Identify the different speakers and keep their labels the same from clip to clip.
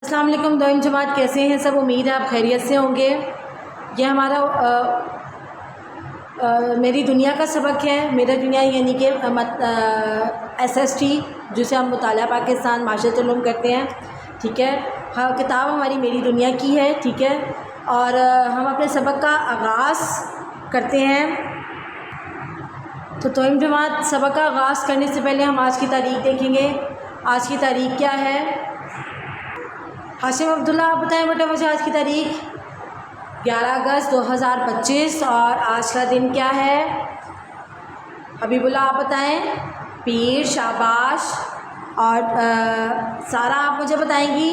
Speaker 1: السلام علیکم دوئم جماعت، کیسے ہیں سب؟ امید ہے آپ خیریت سے ہوں گے۔ یہ ہمارا میری دنیا کا سبق ہے۔ میرا دنیا یعنی کہ SST جسے ہم مطالعہ پاکستان معاشرت علوم کرتے ہیں، ٹھیک ہے۔ ہاں، کتاب ہماری میری دنیا کی ہے، ٹھیک ہے۔ اور ہم اپنے سبق کا آغاز کرتے ہیں۔ تو دوئم جماعت سبق کا آغاز کرنے سے پہلے ہم آج کی تاریخ دیکھیں گے۔ آج کی تاریخ کیا ہے؟ ہاشم عبداللہ، آپ بتائیں بیٹا مجھے آج کی تاریخ۔ 11 اگست 2025 اور آج کا دن کیا ہے؟ حبیب اللہ، آپ بتائیں۔ پیر، شاباش۔ اور سارا آپ مجھے بتائیں گی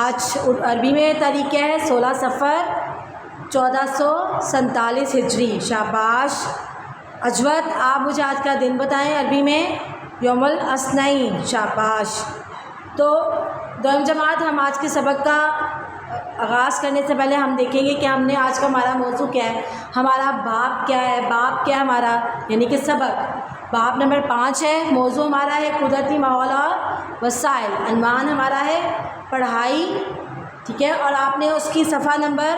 Speaker 1: آج عربی میں تاریخ کیا ہے؟ 16 صفر 1447 ہجری، شاباش۔ اجود، آپ مجھے آج کا دن بتائیں عربی میں۔ یوم الاثنین، شاباش۔ تو دوئم جماعت ہم آج کے سبق کا آغاز کرنے سے پہلے ہم دیکھیں گے کہ ہم نے آج کا ہمارا موضوع کیا ہے، ہمارا باب کیا ہے۔ باب کیا ہے ہمارا؟ یعنی کہ سبق باب نمبر 5 ہے۔ موضوع ہمارا ہے قدرتی ماحول اور وسائل۔ عنوان ہمارا ہے پڑھائی، ٹھیک ہے۔ اور آپ نے اس کی صفحہ نمبر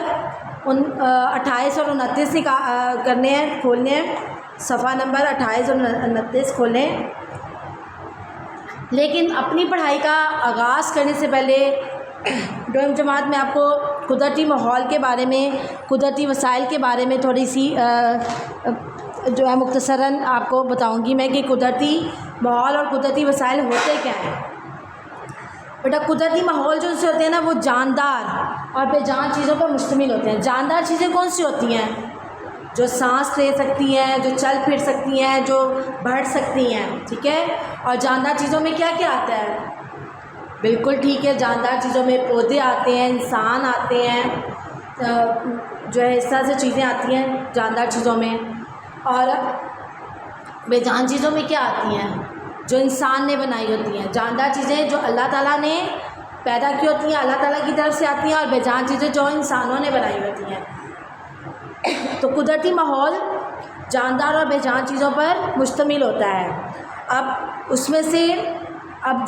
Speaker 1: 28 اور 29 سے کرنے ہیں، کھولنے ہیں۔ صفحہ نمبر 28 اور 29 کھولیں۔ لیکن اپنی پڑھائی کا آغاز کرنے سے پہلے دوئم جماعت میں آپ کو قدرتی ماحول کے بارے میں، قدرتی وسائل کے بارے میں تھوڑی سی جو ہے مختصراً آپ کو بتاؤں گی میں کہ قدرتی ماحول اور قدرتی وسائل ہوتے کیا ہیں۔ بیٹا قدرتی ماحول جو سے ہوتے ہیں نا، وہ جاندار اور بے جان چیزوں پر مشتمل ہوتے ہیں۔ جاندار چیزیں کون سی ہوتی ہیں؟ جو سانس لے سکتی ہیں، جو چل پھر سکتی ہیں، جو بڑھ سکتی ہیں، ٹھیک ہے۔ اور جاندار چیزوں میں کیا کیا آتا ہے؟ بالکل ٹھیک ہے، جاندار چیزوں میں پودے آتے ہیں، انسان آتے ہیں، جو ہے اس طرح سے چیزیں آتی ہیں جاندار چیزوں میں۔ اور بے جان چیزوں میں کیا آتی ہیں؟ جو انسان نے بنائی ہوتی ہیں۔ جاندار چیزیں جو اللہ تعالیٰ نے پیدا کی ہوتی ہیں، اللہ تعالیٰ کی طرف سے آتی ہیں، اور بے جان چیزیں جو انسانوں نے بنائی ہوتی ہیں۔ تو قدرتی ماحول جاندار اور بے جان چیزوں پر مشتمل ہوتا ہے۔ اب اس میں سے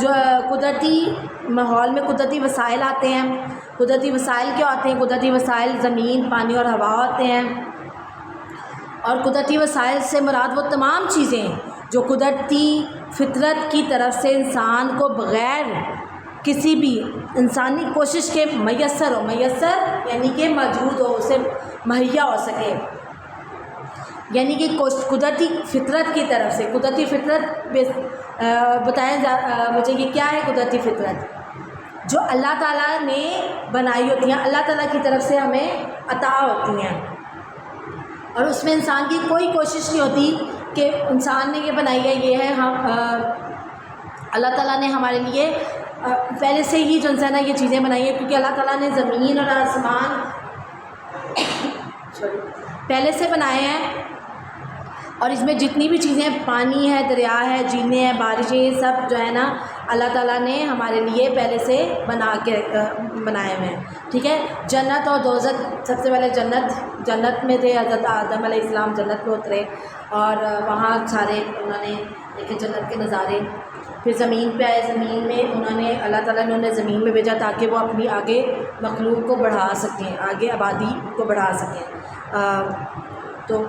Speaker 1: جو قدرتی ماحول میں قدرتی وسائل آتے ہیں۔ قدرتی وسائل کیا ہوتے ہیں؟ قدرتی وسائل زمین، پانی اور ہوا ہوتے ہیں۔ اور قدرتی وسائل سے مراد وہ تمام چیزیں جو قدرتی فطرت کی طرف سے انسان کو بغیر کسی بھی انسانی کوشش کے میسر ہو۔ میسر یعنی کہ موجود ہو، اسے مہیا ہو سکے، یعنی کہ قدرتی فطرت کی طرف سے۔ قدرتی فطرت بتائیں مجھے یہ کیا ہے؟ قدرتی فطرت جو اللہ تعالیٰ نے بنائی ہوتی ہیں، اللہ تعالیٰ کی طرف سے ہمیں عطا ہوتی ہیں، اور اس میں انسان کی کوئی کوشش نہیں ہوتی کہ انسان نے یہ بنائی ہے، یہ ہے۔ ہم اللہ تعالیٰ نے ہمارے لیے پہلے سے ہی جو ہے نا یہ چیزیں بنائی ہیں، کیونکہ اللہ تعالیٰ نے زمین اور آسمان پہلے سے بنائے ہیں، اور اس میں جتنی بھی چیزیں، پانی ہے، دریا ہے، جھیلیں ہیں، بارشیں، یہ سب جو ہے نا اللہ تعالیٰ نے ہمارے لیے پہلے سے بنائے ہوئے ہیں، ٹھیک ہے۔ جنت اور دوزخ، سب سے پہلے جنت میں تھے، حضرت آدم علیہ السلام جنت میں اترے، اور وہاں سارے انہوں نے دیکھے جنت کے نظارے۔ پھر زمین پہ آئے، زمین میں انہوں نے اللہ تعالیٰ نے انہیں زمین میں بھیجا تاکہ وہ اپنی آگے مخلوق کو بڑھا سکیں، آگے آبادی کو بڑھا سکیں، تو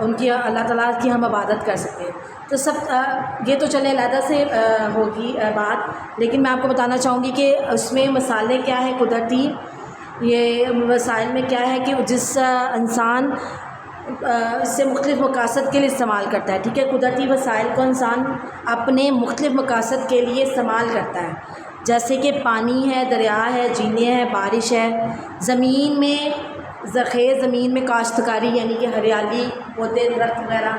Speaker 1: ان کی اللہ تعالیٰ کی ہم عبادت کر سکتے ہیں۔ تو سب یہ تو چلے علیحدہ سے ہوگی بات، لیکن میں آپ کو بتانا چاہوں گی کہ اس میں مسائل کیا ہے قدرتی، یہ مسائل میں کیا ہے کہ جس انسان اس سے مختلف مقاصد کے لیے استعمال کرتا ہے، ٹھیک ہے۔ قدرتی وسائل کو انسان اپنے مختلف مقاصد کے لیے استعمال کرتا ہے، جیسے کہ پانی ہے، دریا ہے، جھیلیں ہیں، بارش ہے۔ زمین میں زرخیز زمین میں کاشتکاری یعنی کہ ہریالی، پودے، درخت وغیرہ۔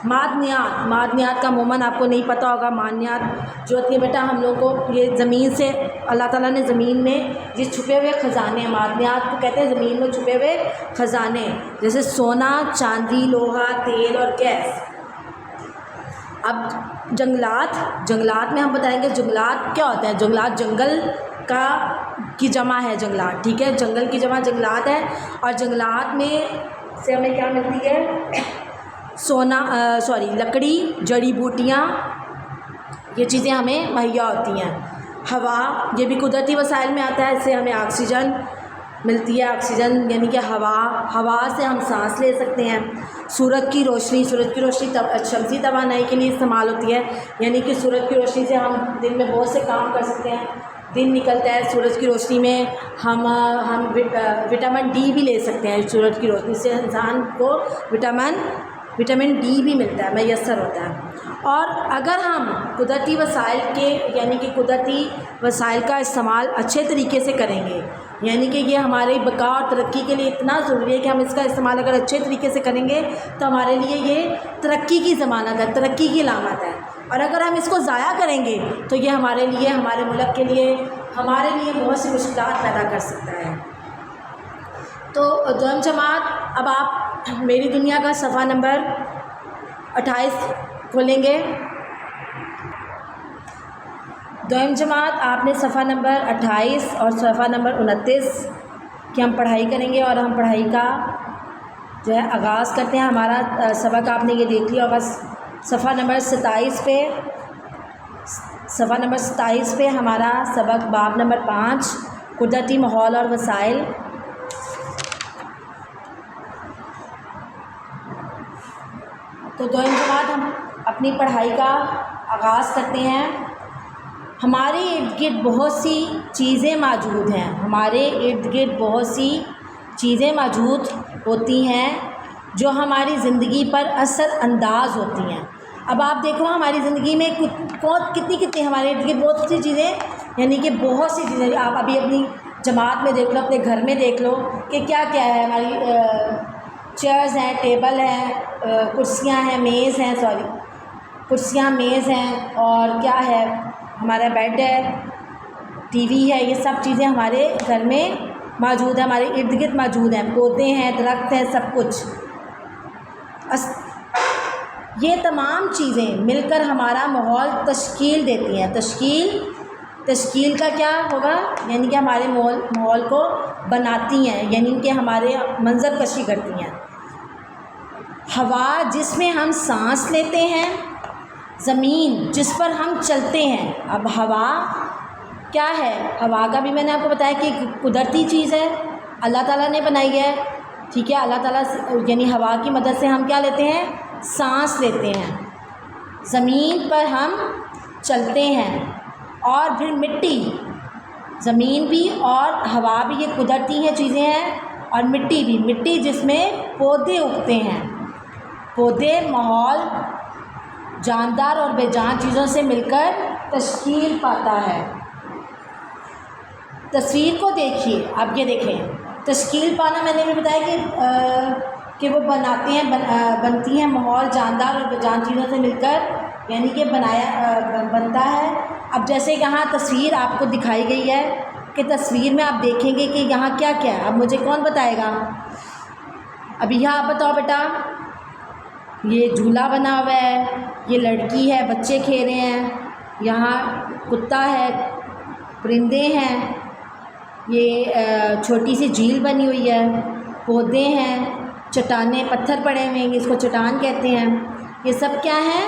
Speaker 1: معدنیات کا عموماً آپ کو نہیں پتہ ہوگا۔ معدنیات جو ہوتی ہے بیٹا ہم لوگ کو یہ زمین سے اللہ تعالیٰ نے زمین میں یہ چھپے ہوئے خزانے، معدنیات کو کہتے ہیں زمین میں چھپے ہوئے خزانے، جیسے سونا، چاندی، لوہا، تیل اور گیس۔ اب جنگلات میں ہم بتائیں گے جنگلات کیا ہوتا ہے۔ جنگلات جنگل کی جمع ہے، جنگلات، ٹھیک ہے۔ جنگل کی جمع جنگلات ہے، اور جنگلات میں سے ہمیں کیا ملتی ہے؟ لکڑی، جڑی بوٹیاں، یہ چیزیں ہمیں مہیا ہوتی ہیں۔ ہوا یہ بھی قدرتی وسائل میں آتا ہے، اس سے ہمیں آکسیجن ملتی ہے، آکسیجن یعنی کہ ہوا سے ہم سانس لے سکتے ہیں۔ سورج کی روشنی شمسی توانائی کے لیے استعمال ہوتی ہے، یعنی کہ سورج کی روشنی سے ہم دن میں بہت سے کام کر سکتے ہیں۔ دن نکلتا ہے سورج کی روشنی میں، ہم وٹامن ڈی بھی لے سکتے ہیں۔ سورج کی روشنی سے انسان کو وٹامن ڈی بھی ملتا ہے، میسر ہوتا ہے۔ اور اگر ہم قدرتی وسائل کے یعنی کہ قدرتی وسائل کا استعمال اچھے طریقے سے کریں گے، یعنی کہ یہ ہماری بقا اور ترقی کے لیے اتنا ضروری ہے کہ ہم اس کا استعمال اگر اچھے طریقے سے کریں گے تو ہمارے لیے یہ ترقی کی ضمانت ہے، ترقی کی علامت ہے۔ اور اگر ہم اس کو ضائع کریں گے تو یہ ہمارے لیے، ہمارے ملک کے لیے، ہمارے لیے بہت سی مشکلات پیدا کر سکتا ہے۔ تو دوم جماعت، اب آپ میری دنیا کا صفحہ نمبر 28 کھولیں گے۔ دوم جماعت آپ نے صفحہ نمبر 28 اور صفحہ نمبر 29 کی ہم پڑھائی کریں گے، اور ہم پڑھائی کا جو ہے آغاز کرتے ہیں۔ ہمارا سبق آپ نے یہ دیکھ لیا ہوگا صفحہ نمبر 27 پہ ہمارا سبق باب نمبر 5 قدرتی ماحول اور وسائل۔ تو دوم جماعت ہم اپنی پڑھائی کا آغاز کرتے ہیں۔ ہمارے ارد گرد بہت سی چیزیں موجود ہیں، ہمارے ارد گرد بہت سی چیزیں موجود ہوتی ہیں جو ہماری زندگی پر اثر انداز ہوتی ہیں۔ اب آپ دیکھو ہماری زندگی میں کتنی ہمارے ارد گرد بہت سی چیزیں، یعنی کہ بہت سی چیزیں آپ ابھی اپنی جماعت میں دیکھ لو، اپنے گھر میں دیکھ لو کہ کیا کیا ہے۔ ہماری چیئرز ہیں، ٹیبل ہیں، کرسیاں ہیں، میز ہیں، کرسیاں میز ہیں، اور کیا ہے، ہمارا بیڈ ہے، ٹی وی ہے، یہ سب چیزیں ہمارے گھر میں موجود ہیں، ہمارے ارد گرد موجود ہیں، پودے ہیں، درخت ہیں، سب کچھ۔ یہ تمام چیزیں مل کر ہمارا ماحول تشکیل دیتی ہیں۔ تشکیل کا کیا ہوگا، یعنی کہ ہمارے ماحول کو بناتی ہیں، یعنی کہ ہمارے منظر کشی کرتی ہیں۔ ہوا جس میں ہم سانس لیتے ہیں، زمین جس پر ہم چلتے ہیں۔ اب ہوا کیا ہے، ہوا کا بھی میں نے آپ کو بتایا کہ قدرتی چیز ہے، اللہ تعالیٰ نے بنائی ہے، ٹھیک ہے۔ اللہ تعالیٰ یعنی ہوا کی مدد سے ہم کیا لیتے ہیں، سانس لیتے ہیں، زمین پر ہم چلتے ہیں۔ اور پھر مٹی، زمین بھی اور ہوا بھی یہ قدرتی ہیں چیزیں ہیں، اور مٹی بھی، مٹی جس میں پودے اگتے ہیں۔ پودے ماحول جاندار اور بے جان چیزوں سے مل کر تشکیل پاتا ہے۔ تصویر کو دیکھیے، اب یہ دیکھیں تشکیل پانا، میں نے بھی بتایا کہ وہ بنتی ہیں ماحول جاندار اور بے جان چیزوں سے مل کر، یعنی کہ بنتا ہے۔ اب جیسے یہاں تصویر آپ کو دکھائی گئی ہے کہ تصویر میں آپ دیکھیں گے کہ یہاں کیا کیا ہے۔ اب مجھے کون بتائے گا، ابھی یہاں آپ بتاؤ بیٹا۔ یہ جھولا بنا ہوا ہے، یہ لڑکی ہے، بچے کھیل رہے ہیں، یہاں کتا ہے، پرندے ہیں، یہ چھوٹی سی جھیل بنی ہوئی ہے، پودے ہیں، چٹانیں، پتھر پڑے ہوئے ہیں، اس کو چٹان کہتے ہیں۔ یہ سب کیا ہیں،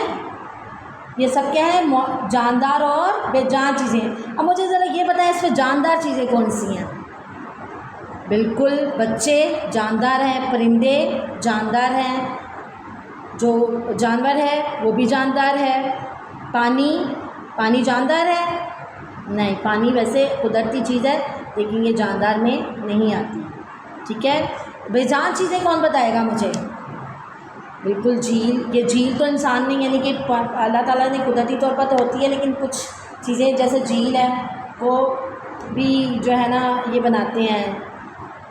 Speaker 1: یہ سب کیا ہے، جاندار اور بے جان چیزیں۔ اب مجھے ذرا یہ بتائیں اس میں جاندار چیزیں کون سی ہیں؟ بالکل، بچے جاندار ہیں، پرندے جاندار ہیں، جو جانور ہے وہ بھی جاندار ہے۔ پانی جاندار ہے؟ نہیں، پانی ویسے قدرتی چیز ہے لیکن یہ جاندار میں نہیں آتی، ٹھیک ہے۔ بے جان چیزیں کون بتائے گا مجھے؟ بالکل جھیل، یہ جھیل تو انسان نہیں، یعنی کہ اللہ تعالیٰ نے قدرتی طور پر تو ہوتی ہے، لیکن کچھ چیزیں جیسے جھیل ہے وہ بھی جو ہے نا یہ بناتے ہیں،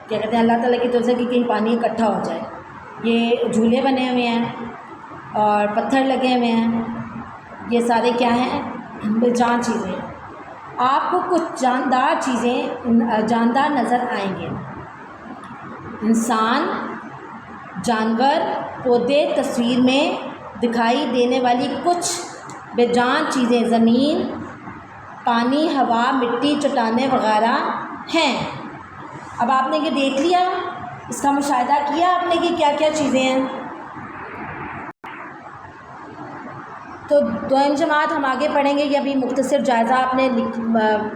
Speaker 1: کیا کہتے ہیں، اللہ تعالیٰ کی طرف سے کہ کہیں پانی اکٹھا ہو جائے۔ یہ جھولے بنے ہوئے ہیں اور پتھر لگے ہوئے ہیں، یہ سارے کیا ہیں، بے جان چیزیں ہیں۔ آپ کو کچھ جاندار چیزیں جاندار نظر آئیں گے، انسان، جانور، پودے، تصویر میں دکھائی دینے والی کچھ بے جان چیزیں زمین، پانی، ہوا، مٹی، چٹانیں وغیرہ ہیں۔ اب آپ نے یہ دیکھ لیا، اس کا مشاہدہ کیا آپ نے کہ کیا کیا چیزیں ہیں۔ تو دوئم جماعت ہم آگے پڑھیں گے. یہ ابھی مختصر جائزہ آپ نے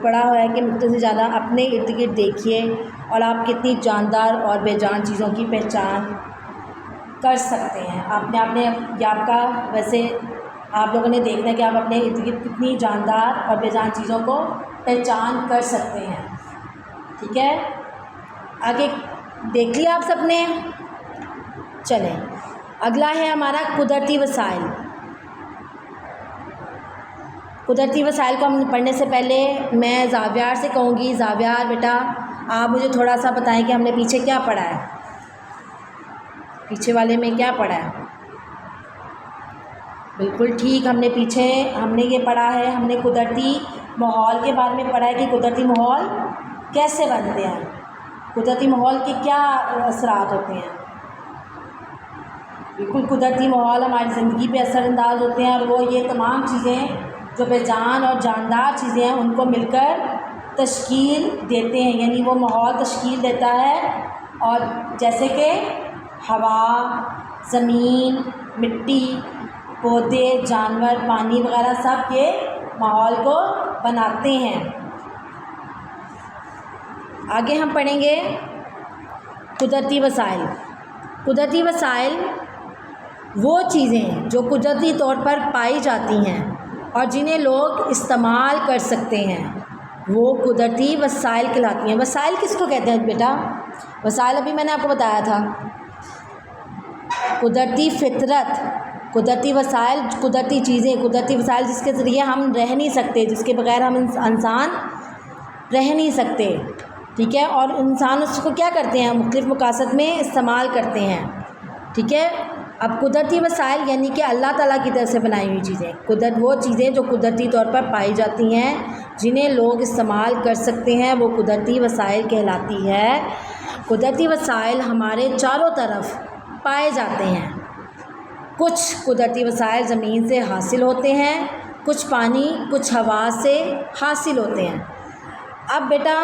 Speaker 1: پڑھا ہوا ہے کہ مختصر جائزہ اپنے ارد گرد دیکھیے اور آپ کتنی جاندار اور بے جان چیزوں کی پہچان کر سکتے ہیں. آپ نے یہ آپ کا ویسے آپ لوگوں نے دیکھنا ہے کہ آپ اپنے ارد گرد کتنی جاندار اور بے جان چیزوں کو پہچان کر سکتے ہیں. ٹھیک ہے, آگے دیکھ لیا آپ سب نے. چلیں اگلا ہے ہمارا قدرتی وسائل. قدرتی وسائل کو ہم پڑھنے سے پہلے میں زاویار سے کہوں گی, زاویار بیٹا آپ مجھے تھوڑا سا بتائیں کہ ہم نے پیچھے کیا پڑھا ہے, پیچھے والے میں کیا پڑھا ہے. بالکل ٹھیک, ہم نے یہ پڑھا ہے, ہم نے قدرتی ماحول کے بارے میں پڑھا ہے کہ قدرتی ماحول کیسے بنتے ہیں, قدرتی ماحول کے کیا اثرات ہوتے ہیں. بالکل قدرتی ماحول ہماری زندگی پہ اثر انداز ہوتے ہیں اور وہ یہ تمام چیزیں جو بے جان اور جاندار چیزیں ہیں ان کو مل کر تشکیل دیتے ہیں, یعنی وہ ماحول تشکیل دیتا ہے. اور جیسے کہ ہوا, زمین, مٹی, پودے, جانور, پانی وغیرہ سب کے ماحول کو بناتے ہیں. آگے ہم پڑھیں گے قدرتی وسائل. قدرتی وسائل وہ چیزیں جو قدرتی طور پر پائی جاتی ہیں اور جنہیں لوگ استعمال کر سکتے ہیں وہ قدرتی وسائل کہلاتی ہیں. وسائل کس کو کہتے ہیں بیٹا؟ وسائل ابھی میں نے آپ کو بتایا تھا, قدرتی فطرت, قدرتی وسائل, قدرتی چیزیں, قدرتی وسائل جس کے ذریعے ہم رہ نہیں سکتے, جس کے بغیر ہم انسان رہ نہیں سکتے. ٹھیک ہے, اور انسان اس کو کیا کرتے ہیں, مختلف مقاصد میں استعمال کرتے ہیں. ٹھیک ہے, اب قدرتی وسائل یعنی کہ اللہ تعالیٰ کی طرف سے بنائی ہوئی چیزیں, وہ چیزیں جو قدرتی طور پر پائی جاتی ہیں جنہیں لوگ استعمال کر سکتے ہیں وہ قدرتی وسائل کہلاتی ہے. قدرتی وسائل ہمارے چاروں طرف پائے جاتے ہیں. کچھ قدرتی وسائل زمین سے حاصل ہوتے ہیں, کچھ پانی, کچھ ہوا سے حاصل ہوتے ہیں. اب بیٹا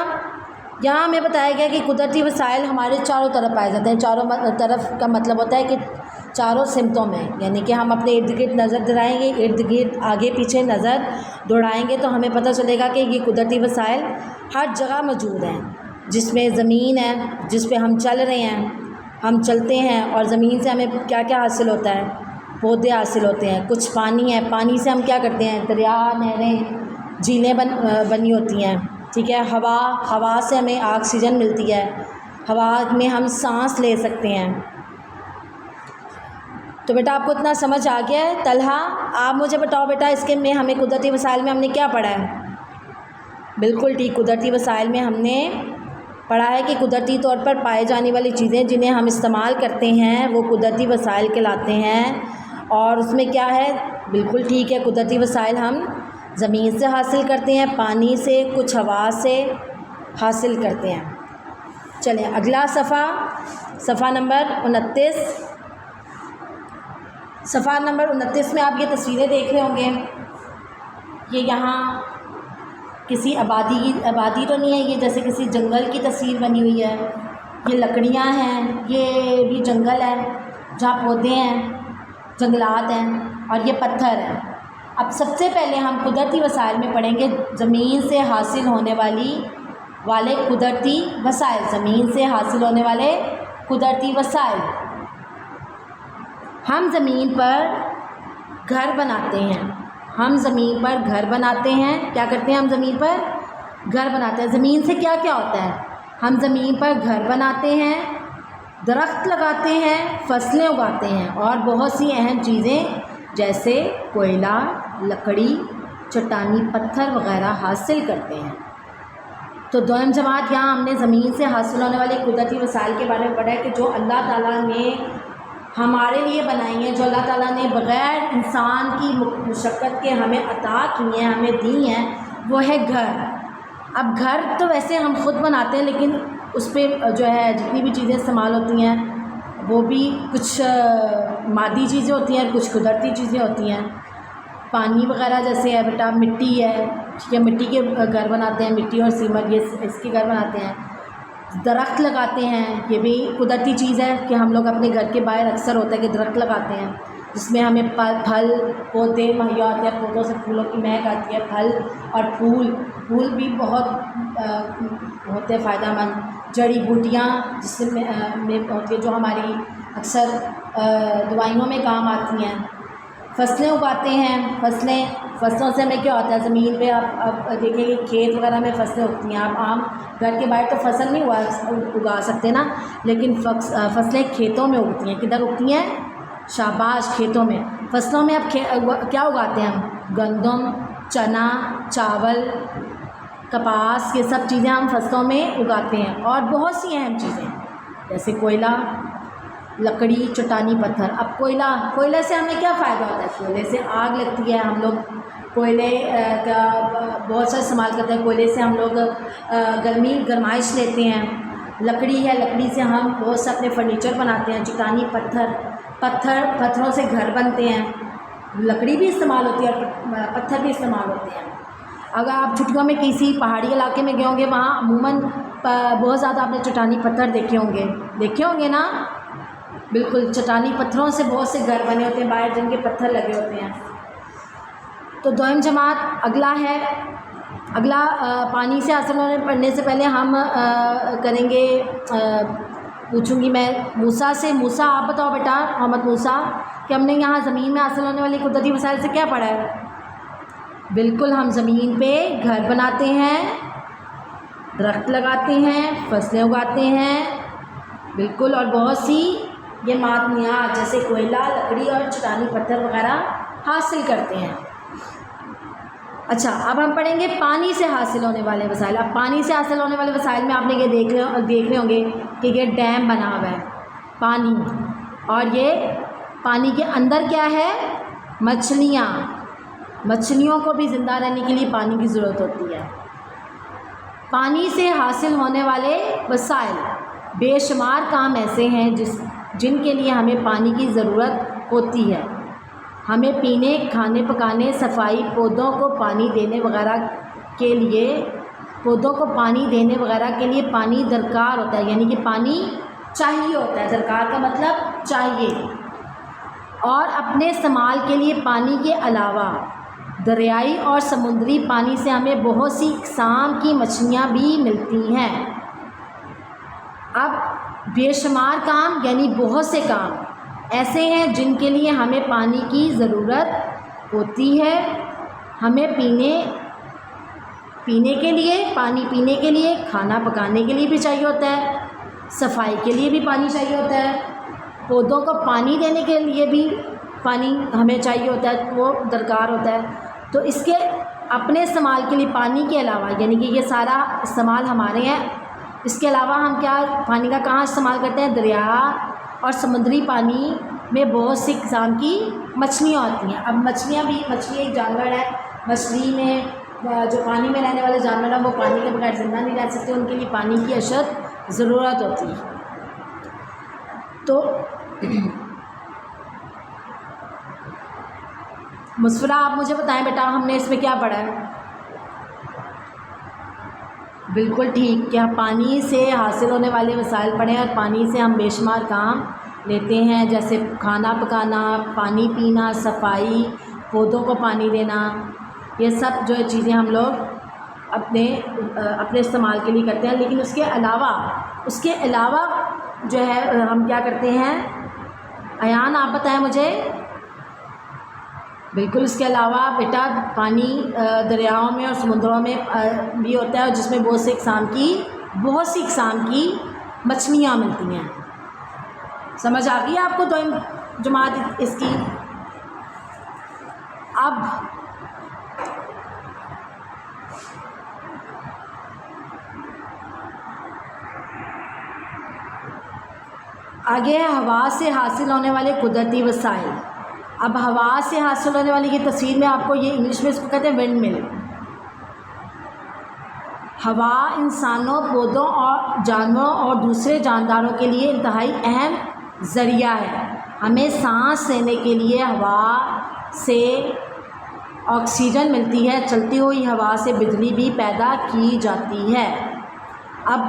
Speaker 1: یہاں ہمیں بتایا گیا کہ قدرتی وسائل ہمارے چاروں طرف پائے جاتے ہیں. چاروں طرف کا مطلب ہوتا ہے کہ چاروں سمتوں میں, یعنی کہ ہم اپنے ارد گرد نظر دوڑائیں گے, ارد گرد آگے پیچھے نظر دوڑائیں گے تو ہمیں پتہ چلے گا کہ یہ قدرتی وسائل ہر جگہ موجود ہیں. جس میں زمین ہے, جس پہ ہم چل رہے ہیں, ہم چلتے ہیں اور زمین سے ہمیں کیا کیا حاصل ہوتا ہے, پودے حاصل ہوتے ہیں. کچھ پانی ہے, پانی سے ہم کیا کرتے ہیں, دریا, نہریں, جھیلیں بنی ہوتی ہیں. ٹھیک ہے, ہوا سے ہمیں آکسیجن ملتی ہے, ہوا میں ہم سانس لے سکتے ہیں. تو بیٹا آپ کو اتنا سمجھ آ گیا ہے. طلحہ آپ مجھے بتاؤ بیٹا اس کے میں ہمیں قدرتی وسائل میں ہم نے کیا پڑھا ہے؟ بالکل ٹھیک, قدرتی وسائل میں ہم نے پڑھا ہے کہ قدرتی طور پر پائے جانے والی چیزیں جنہیں ہم استعمال کرتے ہیں وہ قدرتی وسائل کہلاتے ہیں. اور اس میں کیا ہے, بالکل ٹھیک ہے, قدرتی وسائل ہم زمین سے حاصل کرتے ہیں, پانی سے, کچھ ہوا سے حاصل کرتے ہیں. چلیں اگلا صفحہ نمبر 29. صفحہ نمبر 29 میں آپ یہ تصویریں دیکھ رہے ہوں گے. یہ یہاں کسی آبادی تو نہیں ہے, یہ جیسے کسی جنگل کی تصویر بنی ہوئی ہے. یہ لکڑیاں ہیں, یہ بھی جنگل ہے جہاں پودے ہیں, جنگلات ہیں, اور یہ پتھر ہیں. اب سب سے پہلے ہم قدرتی وسائل میں پڑھیں گے زمین سے حاصل ہونے والے قدرتی وسائل. زمین سے حاصل ہونے والے قدرتی وسائل. ہم زمین پر گھر بناتے ہیں, کیا کرتے ہیں, ہم زمین پر گھر بناتے ہیں. زمین سے کیا کیا ہوتا ہے, ہم زمین پر گھر بناتے ہیں, درخت لگاتے ہیں, فصلیں اگاتے ہیں اور بہت سی اہم چیزیں جیسے کوئلہ, لکڑی, چٹانی پتھر وغیرہ حاصل کرتے ہیں. تو دوئم جماعت یہاں ہم نے زمین سے حاصل ہونے والے قدرتی وسائل کے بارے میں پڑھا ہے کہ جو اللہ تعالیٰ نے ہمارے لیے بنائی ہیں, جو اللہ تعالیٰ نے بغیر انسان کی مشقت کے ہمیں عطا کی ہیں, ہمیں دی ہیں, وہ ہے گھر. اب گھر تو ویسے ہم خود بناتے ہیں لیکن اس پہ جو ہے جتنی بھی چیزیں استعمال ہوتی ہیں وہ بھی کچھ مادی چیزیں ہوتی ہیں, کچھ قدرتی چیزیں ہوتی ہیں. پانی وغیرہ جیسے ہے بیٹا, مٹی ہے, ٹھیک ہے, مٹی کے گھر بناتے ہیں, مٹی اور سیمنٹ یہ اس کے گھر بناتے ہیں. درخت لگاتے ہیں, یہ بھی قدرتی چیز ہے کہ ہم لوگ اپنے گھر کے باہر اکثر ہوتا ہے کہ درخت لگاتے ہیں. جس میں ہمیں پھل پودے مہیا ہوتے ہیں، پودوں سے پھولوں کی مہک آتی ہے، پھل اور پھول بھی بہت ہوتے ہیں فائدہ مند، جڑی بوٹیاں جس میں ہوتی ہیں جو ہماری اکثر دوائیوں میں کام آتی ہیں، فصلیں اگاتے ہیں، فصلوں سے ہمیں کیا ہوتا ہے، زمین پہ آپ دیکھیں کہ کھیت وغیرہ میں فصلیں اگتی ہیں، آپ عام گھر کے باہر تو فصل نہیں اگا سکتے نا، لیکن فصلیں کھیتوں میں اگتی ہیں، کدھر اگتی ہیں؟ شاباش، کھیتوں میں۔ فصلوں میں اب کیا اگاتے ہیں ہم؟ گندم، چنا، چاول، کپاس، یہ سب چیزیں ہم فصلوں میں اگاتے ہیں، اور بہت سی اہم چیزیں جیسے کوئلہ، لکڑی، چٹانی پتھر۔ اب کوئلہ سے ہمیں کیا فائدہ ہوتا ہے؟ کوئلے سے آگ لگتی ہے، ہم لوگ کوئلے کا بہت سا استعمال کرتے ہیں، کوئلے سے ہم لوگ گرمائش لیتے ہیں، لکڑی ہے، لکڑی سے ہم بہت سے اپنے فرنیچر بناتے ہیں، چٹانی پتھروں سے گھر بنتے ہیں، لکڑی بھی استعمال ہوتی ہے اور پتھر بھی استعمال ہوتے ہیں۔ اگر آپ چھٹیوں میں کسی پہاڑی علاقے میں گئے ہوں گے، وہاں عموماً بہت زیادہ آپ نے چٹانی پتھر دیکھے ہوں گے نا، بالکل، چٹانی پتھروں سے بہت سے گھر بنے ہوتے ہیں باہر، جن کے پتھر لگے ہوتے ہیں۔ تو دوئم جماعت اگلا پانی سے حاصل ہونے پڑھنے سے پہلے ہم کریں گے، پوچھوں گی میں موسیٰ سے۔ موسیٰ، آپ بتاؤ بیٹا، محمد موسیٰ، کہ ہم نے یہاں زمین میں حاصل ہونے والی قدرتی وسائل سے کیا پڑھا ہے؟ بالکل، ہم زمین پہ گھر بناتے ہیں، درخت لگاتے ہیں، فصلیں اگاتے ہیں، بالکل، اور بہت سی یہ معدنیات جیسے کوئلہ، لکڑی اور چٹانی پتھر وغیرہ حاصل کرتے ہیں۔ اچھا، اب ہم پڑھیں گے پانی سے حاصل ہونے والے وسائل۔ اب پانی سے حاصل ہونے والے وسائل میں آپ نے یہ دیکھ رہے ہوں گے کہ یہ ڈیم بنا ہوا ہے، پانی، اور یہ پانی کے اندر کیا ہے؟ مچھلیوں کو بھی زندہ رہنے کے لیے پانی کی ضرورت ہوتی ہے۔ پانی سے حاصل ہونے والے وسائل، بے شمار کام ایسے ہیں جن کے لیے ہمیں پانی کی ضرورت ہوتی ہے۔ ہمیں پینے، کھانے پکانے، صفائی، پودوں کو پانی دینے وغیرہ کے لیے پانی درکار ہوتا ہے، یعنی کہ پانی چاہیے ہوتا ہے، درکار کا مطلب چاہیے۔ اور اپنے استعمال کے لیے پانی کے علاوہ دریائی اور سمندری پانی سے ہمیں بہت سی اقسام کی مچھلیاں بھی ملتی ہیں۔ اب بے شمار کام یعنی بہت سے کام ایسے ہیں جن کے لیے ہمیں پانی کی ضرورت ہوتی ہے۔ ہمیں پینے کے لیے، پانی پینے کے لیے، کھانا پکانے کے لیے بھی چاہیے ہوتا ہے، صفائی کے لیے بھی پانی چاہیے ہوتا ہے، پودوں کو پانی دینے کے لیے بھی پانی ہمیں چاہیے ہوتا ہے، وہ درکار ہوتا ہے۔ تو اس کے اپنے استعمال کے لیے پانی کے علاوہ، یعنی کہ یہ سارا استعمال ہمارے ہیں، اس کے علاوہ ہم کیا پانی کا کہاں استعمال کرتے ہیں؟ دریا اور سمندری پانی میں بہت سی قسم کی مچھلیاں ہوتی ہیں۔ اب مچھلی ایک جانور ہے، مچھلی میں جو پانی میں رہنے والے جانور ہیں وہ پانی کے بغیر زندہ نہیں رہ سکتے، ان کے لیے پانی کی اشد ضرورت ہوتی ہے۔ تو مسفرہ، آپ مجھے بتائیں بیٹا، ہم نے اس میں کیا پڑھا ہے؟ بالکل ٹھیک، کیا پانی سے حاصل ہونے والے وسائل پڑھیں، اور پانی سے ہم بے شمار کام لیتے ہیں، جیسے کھانا پکانا، پانی پینا، صفائی، پودوں کو پانی دینا، یہ سب جو چیزیں ہم لوگ اپنے استعمال کے لیے کرتے ہیں۔ لیکن اس کے علاوہ جو ہے ہم کیا کرتے ہیں؟ ایان، آپ بتائیں مجھے۔ بالکل، اس کے علاوہ بیٹا پانی دریاؤں میں اور سمندروں میں بھی ہوتا ہے، اور جس میں بہت سی اقسام کی مچھلیاں ملتی ہیں۔ سمجھ آ گئی آپ کو تو جماعت اس کی؟ اب آگے ہے ہوا سے حاصل ہونے والے قدرتی وسائل۔ اب ہوا سے حاصل ہونے والی کی تصویر میں آپ کو یہ انگلش میں اس کو کہتے ہیں ونڈ مل۔ ہوا انسانوں، پودوں اور جانوروں اور دوسرے جانداروں کے لیے انتہائی اہم ذریعہ ہے۔ ہمیں سانس لینے کے لیے ہوا سے آکسیجن ملتی ہے، چلتی ہوئی ہوا سے بجلی بھی پیدا کی جاتی ہے۔ اب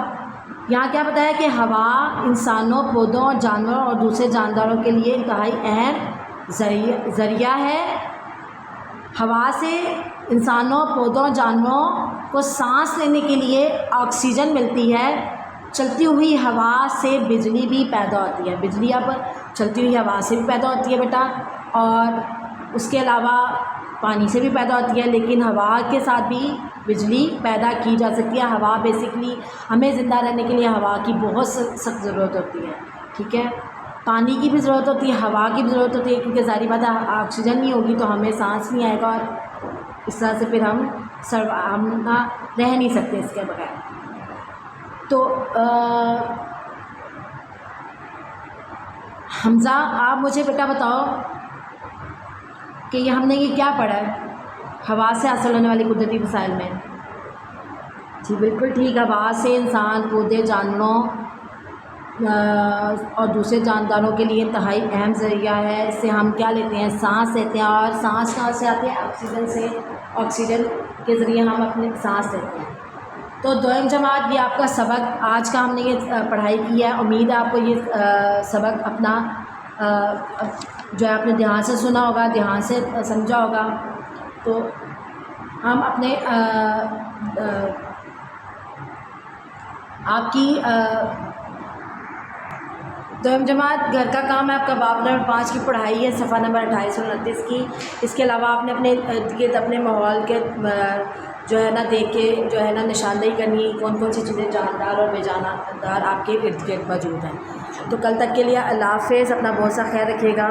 Speaker 1: یہاں کیا بتایا کہ ہوا انسانوں، پودوں اور جانوروں اور دوسرے جانداروں کے لیے انتہائی اہم ذریعہ ہے. ہوا سے انسانوں، پودوں، جانوروں کو سانس لینے کے لیے آکسیجن ملتی ہے. چلتی ہوئی ہوا سے بجلی بھی پیدا ہوتی ہے. بجلی اب چلتی ہوئی ہوا سے بھی پیدا ہوتی ہے بیٹا، اور اس کے علاوہ پانی سے بھی پیدا ہوتی ہے، لیکن ہوا کے ساتھ بھی بجلی پیدا کی جا سکتی ہے. ہوا بیسکلی ہمیں زندہ رہنے کے لیے ہوا کی بہت سخت ضرورت ہوتی ہے. ٹھیک ہے، پانی کی بھی ضرورت ہوتی ہے، ہوا کی بھی ضرورت ہوتی ہے، کیونکہ ظاہری بات ہے آکسیجن نہیں ہوگی تو ہمیں سانس نہیں آئے گا، اور اس طرح سے پھر ہم رہ نہیں سکتے اس کے بغیر. تو حمزہ آپ مجھے بیٹا بتاؤ کہ یہ ہم نے یہ کیا پڑھا ہے ہوا سے حاصل ہونے والی قدرتی وسائل میں؟ جی بالکل ٹھیک. ہوا سے انسان، پودے، جانوروں اور دوسرے جانداروں کے لیے انتہائی اہم ذریعہ ہے. اس سے ہم کیا لیتے ہیں؟ سانس لیتے ہیں. اور سانس کہاں سے آتے ہیں؟ آکسیجن سے. آکسیجن کے ذریعے ہم اپنے سانس لیتے ہیں. تو دوئم جماعت، یہ آپ کا سبق آج کا ہم نے یہ پڑھائی کی ہے. امید ہے آپ کو یہ سبق اپنا جو ہے اپنے دھیان سے سنا ہوگا، دھیان سے سمجھا ہوگا. تو ہم اپنے آپ کی دوئم جماعت گھر کا کام ہے آپ کا باب نمبر 5 کی پڑھائی ہے، صفحہ نمبر 2829 کی. اس کے علاوہ آپ نے اپنے ارد گرد اپنے ماحول کے جو ہے نا دیکھ کے جو ہے نا نشاندہی کرنی، کون کون سی چیزیں جاندار اور بے جاندار آپ کے ارد گرد موجود ہیں. تو کل تک کے لیے اللہ حافظ. اپنا بہت سا خیال رکھیے گا.